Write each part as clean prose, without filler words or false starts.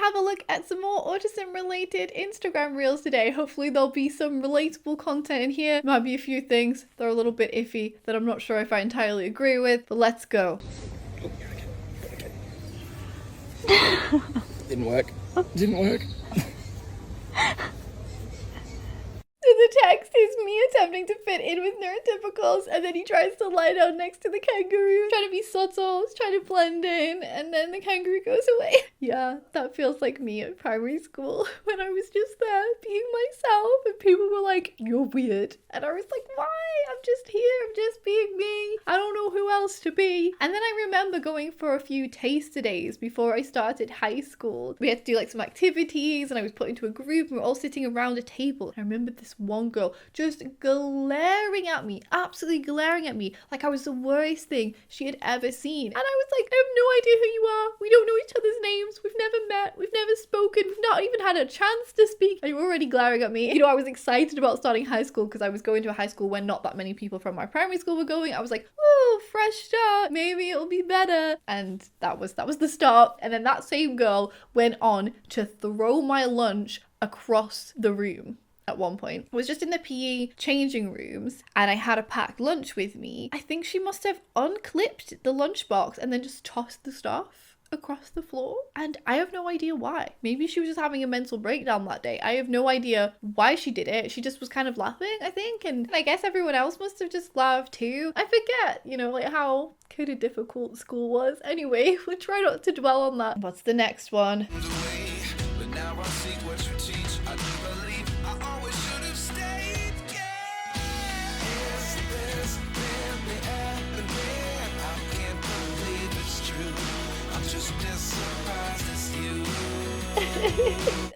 have a look at some more autism related Instagram reels today. Hopefully there'll be some relatable content in here. Might be a few things that are a little bit iffy that I'm not sure if I entirely agree with, but let's go. Didn't work. Didn't work. The text is me attempting to fit in with neurotypicals, and then he tries to lie down next to the kangaroo, trying to be subtle, trying to blend in, and then the kangaroo goes away. Yeah, that feels like me at primary school when I was just there being myself and people were like, "You're weird." And I was like, "Why? I'm just here, I'm just being me. I don't know who else to be." And then I remember going for a few taster days before I started high school. We had to do like some activities and I was put into a group and we were all sitting around a table. I remember this one girl just glaring at me, absolutely glaring at me like I was the worst thing she had ever seen. And I was like, "I have no idea who you are. We don't know each other's names. We've never met. We've never spoken. We've not even had a chance to speak. And you're already glaring at me." You know, I was excited about starting high school because I was going to a high school when not that many people from my primary school were going. I was like, "Oh, fresh start. Maybe it'll be better." And that was the start. And then that same girl went on to throw my lunch across the room. At one point, I was just in the PE changing rooms and I had a packed lunch with me. I think she must have unclipped the lunchbox and then just tossed the stuff across the floor, and I have no idea why. Maybe she was just having a mental breakdown that day. I have no idea why she did it. She just was kind of laughing, I think, and I guess everyone else must have just laughed too. I forget, you know, like how kind of difficult school was. Anyway, we'll try not to dwell on that. What's the next one?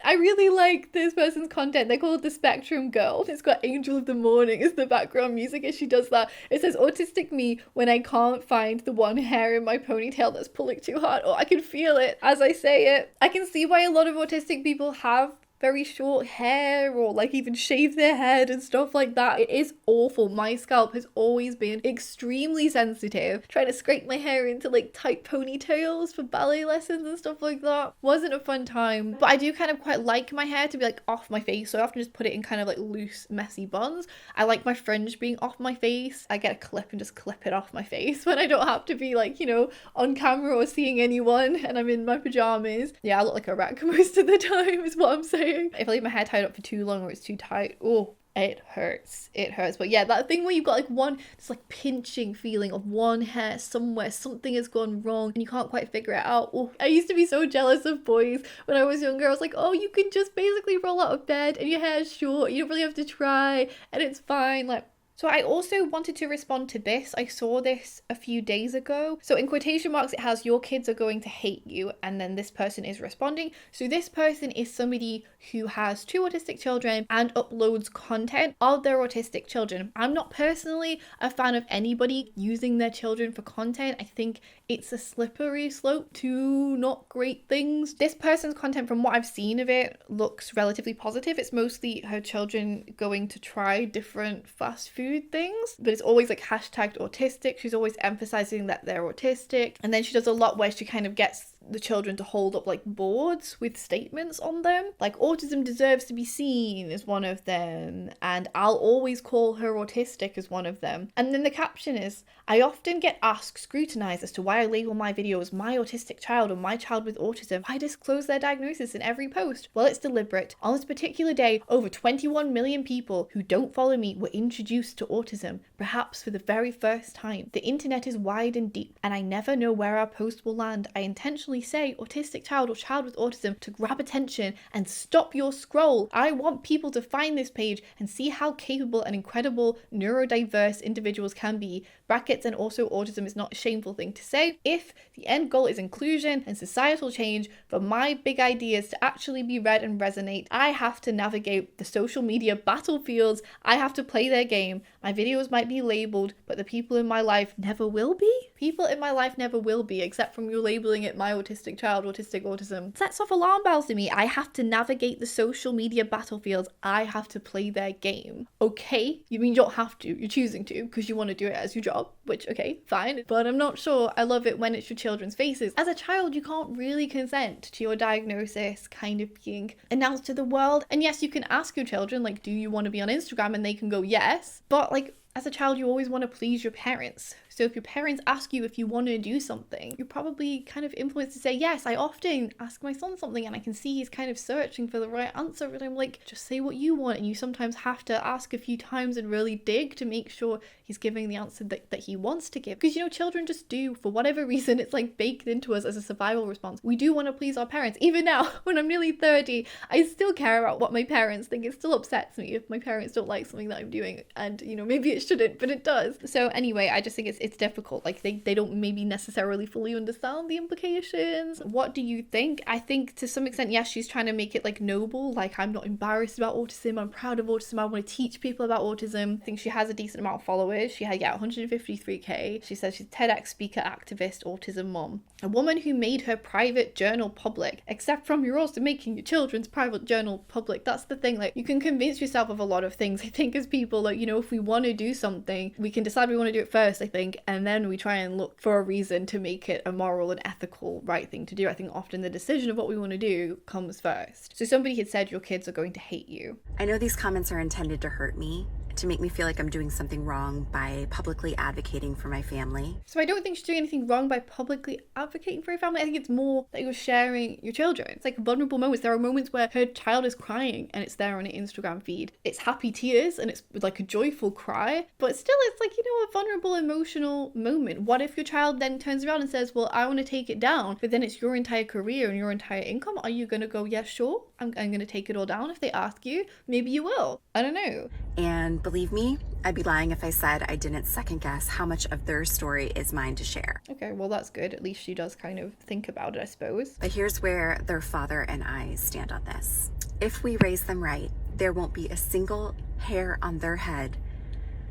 I really like this person's content. They call it the Spectrum Girl. It's got Angel of the Morning as the background music as she does that. It says, "Autistic me when I can't find the one hair in my ponytail that's pulling too hard." Oh, I can feel it as I say it. I can see why a lot of autistic people have very short hair or like even shave their head and stuff like that. It is awful. My scalp has always been extremely sensitive. Trying to scrape my hair into like tight ponytails for ballet lessons and stuff like that wasn't a fun time. But I do kind of quite like my hair to be like off my face, so I often just put it in kind of like loose messy buns. I like my fringe being off my face. I get a clip and just clip it off my face when I don't have to be like, you know, on camera or seeing anyone and I'm in my pajamas. Yeah, I look like a wreck most of the time is what I'm saying. If I leave my hair tied up for too long or it's too tight, oh, it hurts. It hurts. But yeah, that thing where you've got like one, this like pinching feeling of one hair somewhere, something has gone wrong and you can't quite figure it out. Oh, I used to be so jealous of boys when I was younger. I was like, "Oh, you can just basically roll out of bed and your hair's short. You don't really have to try and it's fine." Like, so I also wanted to respond to this. I saw this a few days ago. So in quotation marks, it has "your kids are going to hate you." And then this person is responding. So this person is somebody who has 2 autistic children and uploads content of their autistic children. I'm not personally a fan of anybody using their children for content. I think it's a slippery slope to not great things. This person's content, from what I've seen of it, looks relatively positive. It's mostly her children going to try different fast food things, but it's always like hashtagged autistic. She's always emphasizing that they're autistic, and then she does a lot where she kind of gets the children to hold up like boards with statements on them, like "autism deserves to be seen" is one of them, and "I'll always call her autistic" is one of them. And then the caption is, "I often get asked, scrutinized as to why I label my videos my autistic child or my child with autism. I disclose their diagnosis in every post. Well, it's deliberate. On this particular day, over 21 million people who don't follow me were introduced to autism, perhaps for the very first time. The internet is wide and deep, and I never know where our post will land. I intentionally say autistic child or child with autism to grab attention and stop your scroll. I want people to find this page and see how capable and incredible neurodiverse individuals can be. Brackets, and also autism is not a shameful thing to say. If the end goal is inclusion and societal change, for my big ideas to actually be read and resonate, I have to navigate the social media battlefields. I have to play their game. My videos might be labeled, but the people in my life never will be." people in my life never will be, except from you labeling it my autistic child, autistic autism. Sets off alarm bells to me. I have to navigate the social media battlefields. I have to play their game. Okay, you mean you don't have to, you're choosing to because you want to do it as your job, which, okay, fine. But I'm not sure I love it when it's your children's faces. As a child, you can't really consent to your diagnosis kind of being announced to the world. And yes, you can ask your children, like, do you want to be on Instagram? And they can go yes. But like, as a child, you always want to please your parents. So if your parents ask you if you want to do something, you're probably kind of influenced to say yes. I often ask my son something and I can see he's kind of searching for the right answer, and I'm like, just say what you want. And you sometimes have to ask a few times and really dig to make sure he's giving the answer that he wants to give. Because, you know, children just do, for whatever reason, it's like baked into us as a survival response. We do want to please our parents. Even now, when I'm nearly 30, I still care about what my parents think. It still upsets me if my parents don't like something that I'm doing. And, you know, maybe it shouldn't, but it does. So anyway, I just think it's difficult. Like they don't maybe necessarily fully understand the implications. What do you think? I think to some extent, yes, she's trying to make it like noble. Like, I'm not embarrassed about autism. I'm proud of autism. I want to teach people about autism. I think she has a decent amount of followers. She had 153k. She says she's TEDx speaker, activist, autism mom. A woman who made her private journal public. Except from, you're also making your children's private journal public. That's the thing. Like, you can convince yourself of a lot of things. I think as people, like, you know, if we want to do something, we can decide we want to do it first, I think, and then we try and look for a reason to make it a moral and ethical right thing to do. I think often the decision of what we want to do comes first. So somebody had said your kids are going to hate you. I know these comments are intended to hurt me, to make me feel like I'm doing something wrong by publicly advocating for my family. So I don't think she's doing anything wrong by publicly advocating for her family. I think it's more that you're sharing your children. It's like vulnerable moments. There are moments where her child is crying and it's there on an Instagram feed. It's happy tears and it's like a joyful cry, but still it's like, you know, a vulnerable emotional moment. What if your child then turns around and says, well, I want to take it down, but then it's your entire career and your entire income? Are you going to go, yeah, sure, I'm going to take it all down if they ask you? Maybe you will. I don't know. And believe me, I'd be lying if I said I didn't second guess how much of their story is mine to share. Okay, well, that's good. At least she does kind of think about it, I suppose. But here's where their father and I stand on this. If we raise them right, there won't be a single hair on their head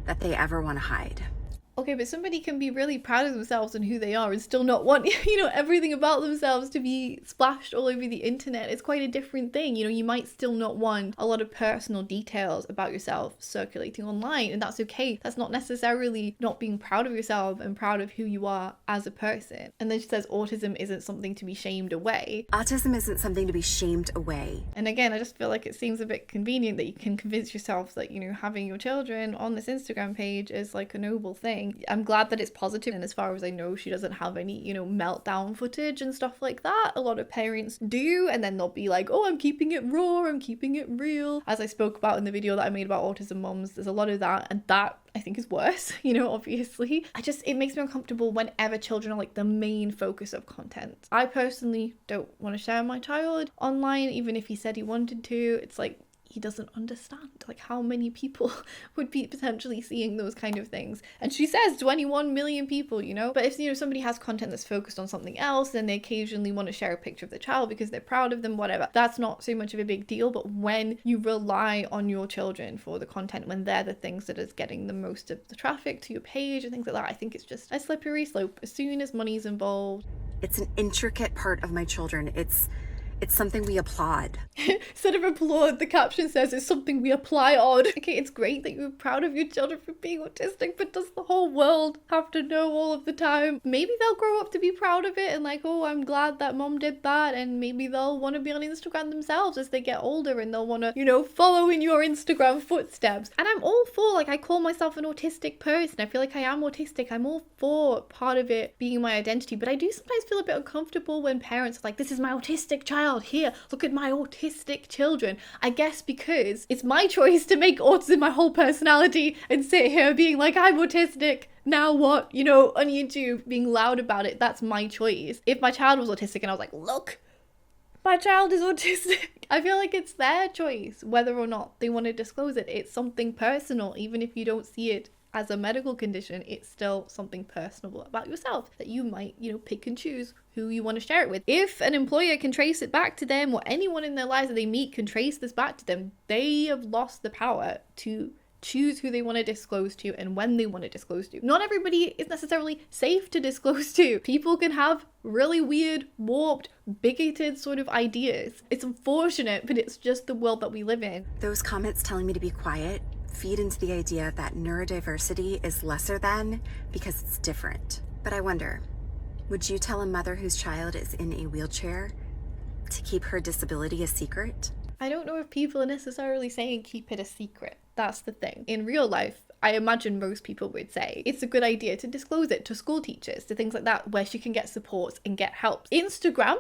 that they ever want to hide. Okay, but somebody can be really proud of themselves and who they are and still not want, you know, everything about themselves to be splashed all over the internet. It's quite a different thing. You know, you might still not want a lot of personal details about yourself circulating online, and that's okay. That's not necessarily not being proud of yourself and proud of who you are as a person. And then she says autism isn't something to be shamed away. Autism isn't something to be shamed away. And again, I just feel like it seems a bit convenient that you can convince yourself that, you know, having your children on this Instagram page is like a noble thing. I'm glad that it's positive, and as far as I know, she doesn't have any, you know, meltdown footage and stuff like that. A lot of parents do, and then they'll be like, oh, I'm keeping it raw, I'm keeping it real. As I spoke about in the video that I made about autism moms, there's a lot of that, and that I think is worse, you know, obviously. It makes me uncomfortable whenever children are like the main focus of content. I personally don't want to share my child online, even if he said he wanted to. It's like, he doesn't understand like how many people would be potentially seeing those kind of things. And she says 21 million people, you know. But if, you know, somebody has content that's focused on something else and they occasionally want to share a picture of the child because they're proud of them, whatever, that's not so much of a big deal. But when you rely on your children for the content, when they're the things that is getting the most of the traffic to your page and things like that, I think it's just a slippery slope. As soon as money's involved, it's an intricate part of my children. It's something we applaud. Instead of applaud, the caption says it's something we apply on. Okay, it's great that you're proud of your children for being autistic, but does the whole world have to know all of the time? Maybe they'll grow up to be proud of it and like, oh, I'm glad that mom did that, and maybe they'll want to be on Instagram themselves as they get older and they'll want to, you know, follow in your Instagram footsteps. And I'm all for, like, I call myself an autistic person. I feel like I am autistic. I'm all for part of it being my identity, but I do sometimes feel a bit uncomfortable when parents are like, this is my autistic child. Here, look at my autistic children. I guess because it's my choice to make autism my whole personality and sit here being like, I'm autistic. Now what? You know, on YouTube, being loud about it, that's my choice. If my child was autistic and I was like, look, my child is autistic, I feel like it's their choice whether or not they want to disclose it. It's something personal, even if you don't see it as a medical condition. It's still something personal about yourself that you might, you know, pick and choose who you want to share it with. If an employer can trace it back to them, or anyone in their lives that they meet can trace this back to them, they have lost the power to choose who they want to disclose to and when they want to disclose to. Not everybody is necessarily safe to disclose to. People can have really weird, warped, bigoted sort of ideas. It's unfortunate, but it's just the world that we live in. Those comments telling me to be quiet feed into the idea that neurodiversity is lesser than because it's different. But I wonder, would you tell a mother whose child is in a wheelchair to keep her disability a secret? I don't know if people are necessarily saying keep it a secret. That's the thing. In real life, I imagine most people would say it's a good idea to disclose it to school teachers, to things like that, where she can get support and get help. Instagram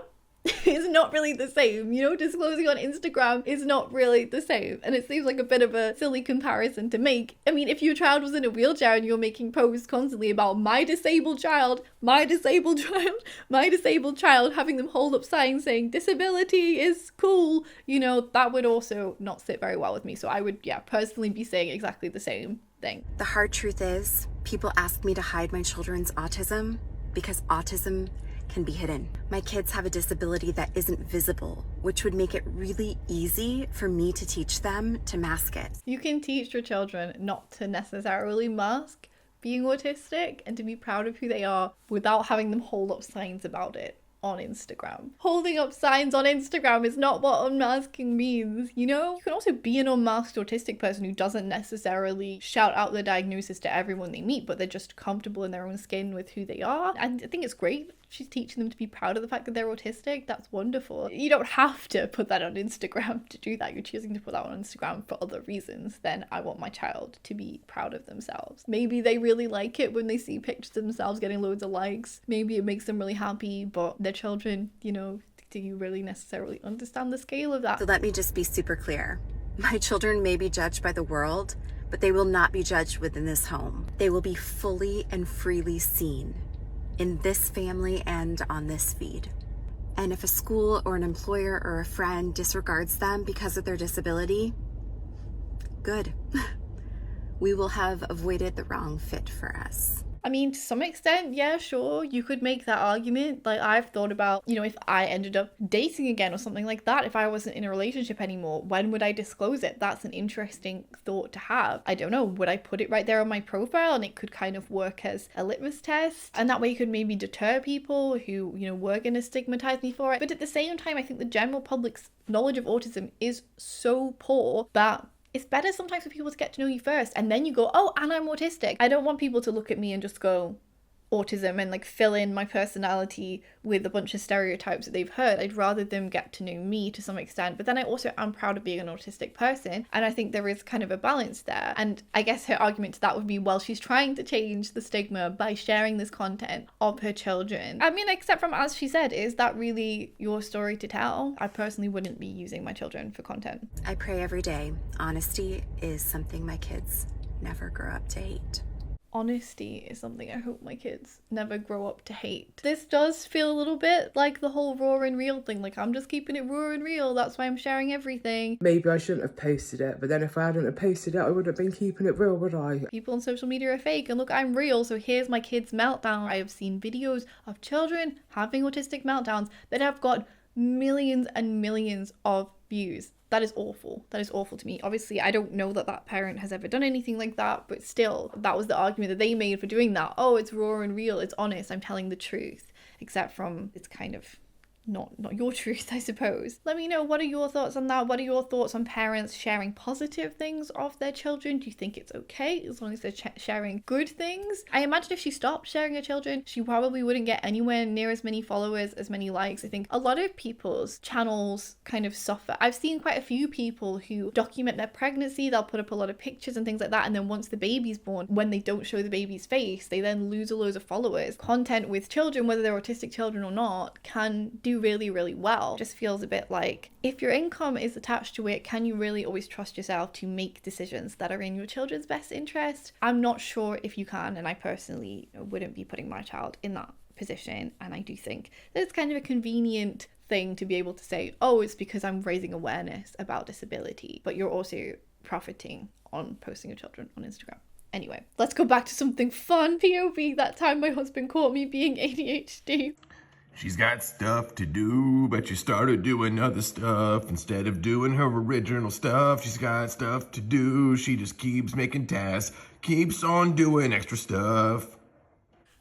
is not really the same. You know, disclosing on Instagram is not really the same. And it seems like a bit of a silly comparison to make. I mean, if your child was in a wheelchair and you're making posts constantly about my disabled child, my disabled child, my disabled child, having them hold up signs saying disability is cool, you know, that would also not sit very well with me. So I would, personally be saying exactly the same thing. The hard truth is, people ask me to hide my children's autism because autism can be hidden. My kids have a disability that isn't visible, which would make it really easy for me to teach them to mask it. You can teach your children not to necessarily mask being autistic and to be proud of who they are without having them hold up signs about it on Instagram. Holding up signs on Instagram is not what unmasking means, you know? You can also be an unmasked autistic person who doesn't necessarily shout out their diagnosis to everyone they meet, but they're just comfortable in their own skin with who they are. And I think it's great. She's teaching them to be proud of the fact that they're autistic. That's wonderful. You don't have to put that on Instagram to do that. You're choosing to put that on Instagram for other reasons. Then I want my child to be proud of themselves. Maybe they really like it when they see pictures of themselves getting loads of likes. Maybe it makes them really happy, but their children, you know, do you really necessarily understand the scale of that? So let me just be super clear. My children may be judged by the world, but they will not be judged within this home. They will be fully and freely seen in this family and on this feed. And if a school or an employer or a friend disregards them because of their disability, good. We will have avoided the wrong fit for us. I mean, to some extent, yeah, sure, you could make that argument. Like, I've thought about, you know, if I ended up dating again or something like that, if I wasn't in a relationship anymore, when would I disclose it? That's an interesting thought to have. I don't know, would I put it right there on my profile and it could kind of work as a litmus test? And that way you could maybe deter people who, you know, were going to stigmatize me for it. But at the same time, I think the general public's knowledge of autism is so poor that it's better sometimes for people to get to know you first and then you go, oh, and I'm autistic. I don't want people to look at me and just go, autism, and like fill in my personality with a bunch of stereotypes that they've heard. I'd rather them get to know me to some extent. But then I also am proud of being an autistic person. And I think there is kind of a balance there. And I guess her argument to that would be, well, she's trying to change the stigma by sharing this content of her children. I mean, except from, as she said, is that really your story to tell? I personally wouldn't be using my children for content. I pray every day. Honesty is something my kids never grow up to hate. Honesty is something I hope my kids never grow up to hate. This does feel a little bit like the whole raw and real thing. Like, I'm just keeping it raw and real. That's why I'm sharing everything. Maybe I shouldn't have posted it, but then if I hadn't have posted it, I wouldn't have been keeping it real, would I? People on social media are fake, and look, I'm real, so here's my kid's meltdown. I have seen videos of children having autistic meltdowns that have got millions and millions of views. That is awful. That is awful to me. Obviously, I don't know that that parent has ever done anything like that, but still, that was the argument that they made for doing that. Oh, it's raw and real. It's honest. I'm telling the truth. Except from, it's kind of not your truth, I suppose. Let me know, what are your thoughts on that? What are your thoughts on parents sharing positive things of their children? Do you think it's okay as long as they're sharing good things? I imagine if she stopped sharing her children, she probably wouldn't get anywhere near as many followers, as many likes. I think a lot of people's channels kind of suffer. I've seen quite a few people who document their pregnancy. They'll put up a lot of pictures and things like that, and then once the baby's born, when they don't show the baby's face, they then lose a load of followers. Content with children, whether they're autistic children or not, can do really, really well. It just feels a bit like, if your income is attached to it, can you really always trust yourself to make decisions that are in your children's best interest? I'm not sure if you can, and I personally wouldn't be putting my child in that position. And I do think that it's kind of a convenient thing to be able to say, oh, it's because I'm raising awareness about disability, but you're also profiting on posting your children on Instagram. Anyway, let's go back to something fun. POV, that time my husband caught me being ADHD. She's got stuff to do, but she started doing other stuff instead of doing her original stuff. She's got stuff to do. She just keeps making tasks, keeps on doing extra stuff.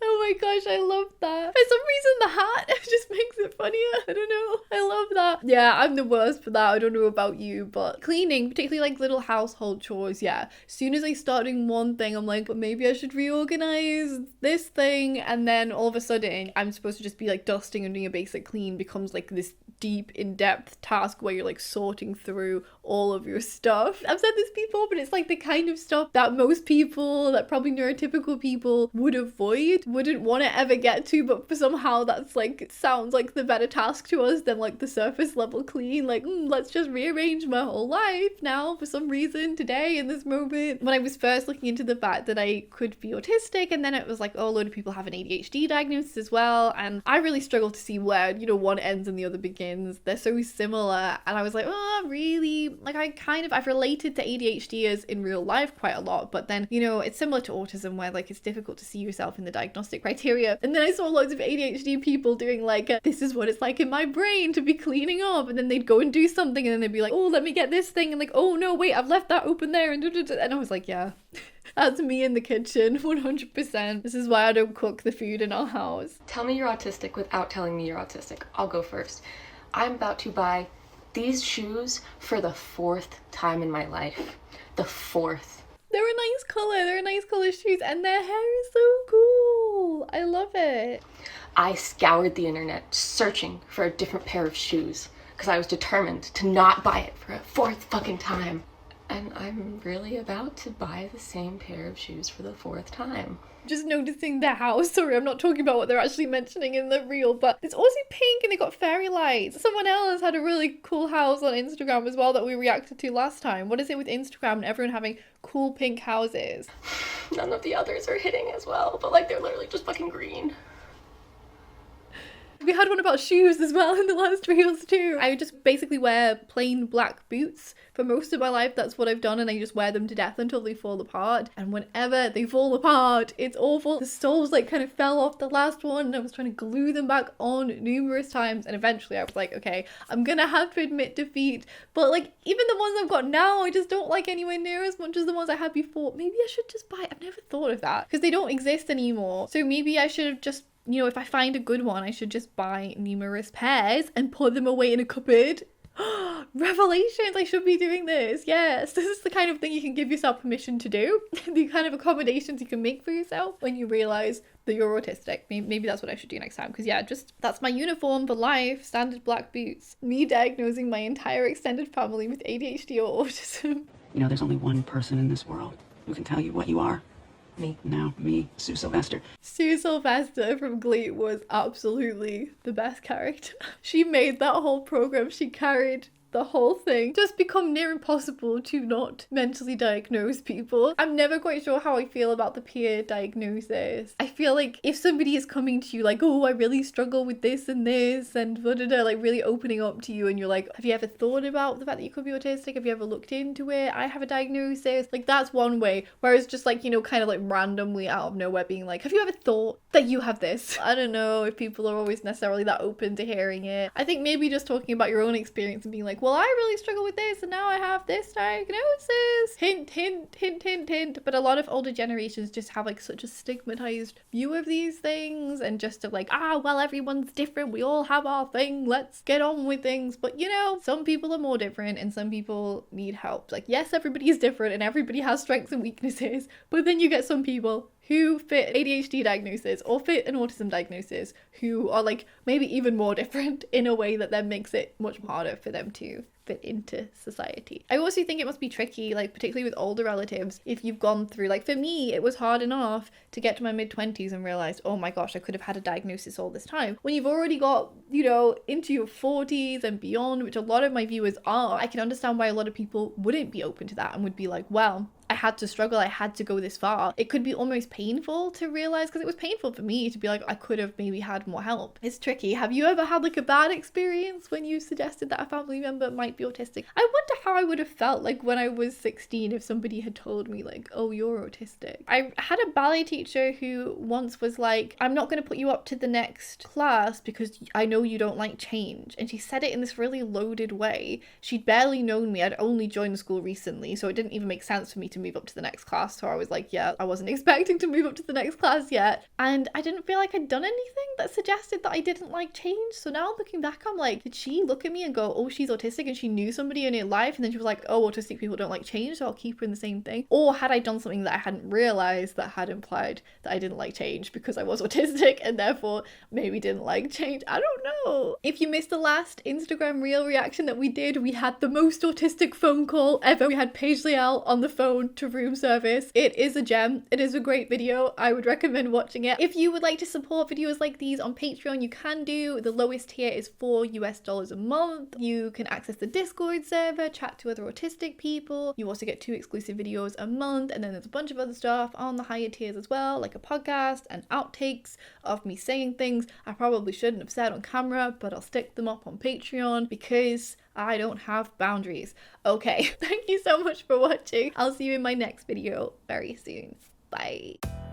Oh my gosh, I love that. For some reason, the hat just makes it funnier. I don't know. I love that. Yeah, I'm the worst for that. I don't know about you, but cleaning, particularly like little household chores, yeah. As soon as I start doing one thing, I'm like, but maybe I should reorganize this thing. And then all of a sudden, I'm supposed to just be like dusting and doing a basic clean becomes like this deep, in-depth task where you're like sorting through all of your stuff. I've said this before, but it's like the kind of stuff that most people, that probably neurotypical people would avoid, wouldn't want to ever get to, but for somehow that's like, sounds like the better task to us than like the surface level clean. Like, let's just rearrange my whole life now for some reason today in this moment. When I was first looking into the fact that I could be autistic, and then it was like, oh, a load of people have an ADHD diagnosis as well, and I really struggled to see where, you know, one ends and the other begins. They're so similar, and I was like, oh, really? Like, I've related to ADHDers in real life quite a lot, but then, you know, it's similar to autism where like it's difficult to see yourself in the diagnostic criteria. And then I saw loads of ADHD people doing like, this is what it's like in my brain to be cleaning up, and then they'd go and do something and then they'd be like, oh, let me get this thing, and like, oh no, wait, I've left that open there, and I was like, yeah. That's me in the kitchen, 100%. This is why I don't cook the food in our house. Tell me you're autistic without telling me you're autistic. I'll go first. I'm about to buy these shoes for the 4th time in my life. The 4th. They're a nice color. They're a nice color shoes, and their hair is so cool. I love it. I scoured the internet searching for a different pair of shoes because I was determined to not buy it for a 4th fucking time. And I'm really about to buy the same pair of shoes for the 4th time. Just noticing their house. Sorry, I'm not talking about what they're actually mentioning in the reel, but it's also pink and they got fairy lights. Someone else had a really cool house on Instagram as well that we reacted to last time. What is it with Instagram and everyone having cool pink houses? None of the others are hitting as well, but like they're literally just fucking green. We had one about shoes as well in the last reels too. I just basically wear plain black boots for most of my life. That's what I've done, and I just wear them to death until they fall apart. And whenever they fall apart, it's awful. The soles like kind of fell off the last one, and I was trying to glue them back on numerous times, and eventually I was like, okay, I'm gonna have to admit defeat. But like, even the ones I've got now, I just don't like anywhere near as much as the ones I had before. Maybe I should just buy, I've never thought of that, because they don't exist anymore. So maybe I should have just, you know, if I find a good one, I should just buy numerous pairs and put them away in a cupboard. Revelations, I should be doing this. Yes, this is the kind of thing you can give yourself permission to do. The kind of accommodations you can make for yourself when you realize that you're autistic. Maybe that's what I should do next time, because yeah, just that's my uniform for life, standard black boots. Me diagnosing my entire extended family with ADHD or autism. You know, there's only one person in this world who can tell you what you are. Me. Now, me, Sue Sylvester. Sue Sylvester from Glee was absolutely the best character. She made that whole program. She carried the whole thing. Just become near impossible to not mentally diagnose people. I'm never quite sure how I feel about the peer diagnosis. I feel like if somebody is coming to you like, oh, I really struggle with this and this and blah, blah, blah, like really opening up to you, and you're like, have you ever thought about the fact that you could be autistic? Have you ever looked into it? I have a diagnosis. Like, that's one way. Whereas just like, you know, kind of like randomly out of nowhere being like, have you ever thought that you have this? I don't know if people are always necessarily that open to hearing it. I think maybe just talking about your own experience and being like, well, I really struggle with this and now I have this diagnosis. Hint, hint, hint, hint, hint. But a lot of older generations just have like such a stigmatized view of these things, and just of like, well, everyone's different. We all have our thing. Let's get on with things. But you know, some people are more different and some people need help. Like, yes, everybody is different and everybody has strengths and weaknesses. But then you get some people who fit ADHD diagnosis or fit an autism diagnosis who are like maybe even more different in a way that then makes it much harder for them to fit into society. I also think it must be tricky, like particularly with older relatives, if you've gone through, like for me, it was hard enough to get to my mid-20s and realize, oh my gosh, I could have had a diagnosis all this time. When you've already got, you know, into your 40s and beyond, which a lot of my viewers are, I can understand why a lot of people wouldn't be open to that and would be like, well, I had to struggle, I had to go this far. It could be almost painful to realize, because it was painful for me to be like, I could have maybe had more help. It's tricky. Have you ever had like a bad experience when you suggested that a family member might be autistic? I wonder how I would have felt like when I was 16 if somebody had told me like, oh, you're autistic. I had a ballet teacher who once was like, I'm not going to put you up to the next class because I know you don't like change. And she said it in this really loaded way. She'd barely known me. I'd only joined the school recently, so it didn't even make sense for me to move up to the next class. So I was like, yeah, I wasn't expecting to move up to the next class yet. And I didn't feel like I'd done anything that suggested that I didn't like change. So now looking back, I'm like, did she look at me and go, oh, she's autistic, and she knew somebody in her life, and then she was like, oh, autistic people don't like change, so I'll keep her in the same thing? Or had I done something that I hadn't realized that had implied that I didn't like change because I was autistic and therefore maybe didn't like change? I don't know. If you missed the last Instagram reel reaction that we did, we had the most autistic phone call ever. We had Paige Liel on the phone to room service. It is a gem. It is a great video. I would recommend watching it. If you would like to support videos like these on Patreon, you can do. The lowest tier is $4 a month. You can access the Discord server, chat to other autistic people. You also get 2 exclusive videos a month, and then there's a bunch of other stuff on the higher tiers as well, like a podcast and outtakes of me saying things I probably shouldn't have said on camera, but I'll stick them up on Patreon because I don't have boundaries. Okay, thank you so much for watching. I'll see you in my next video very soon. Bye.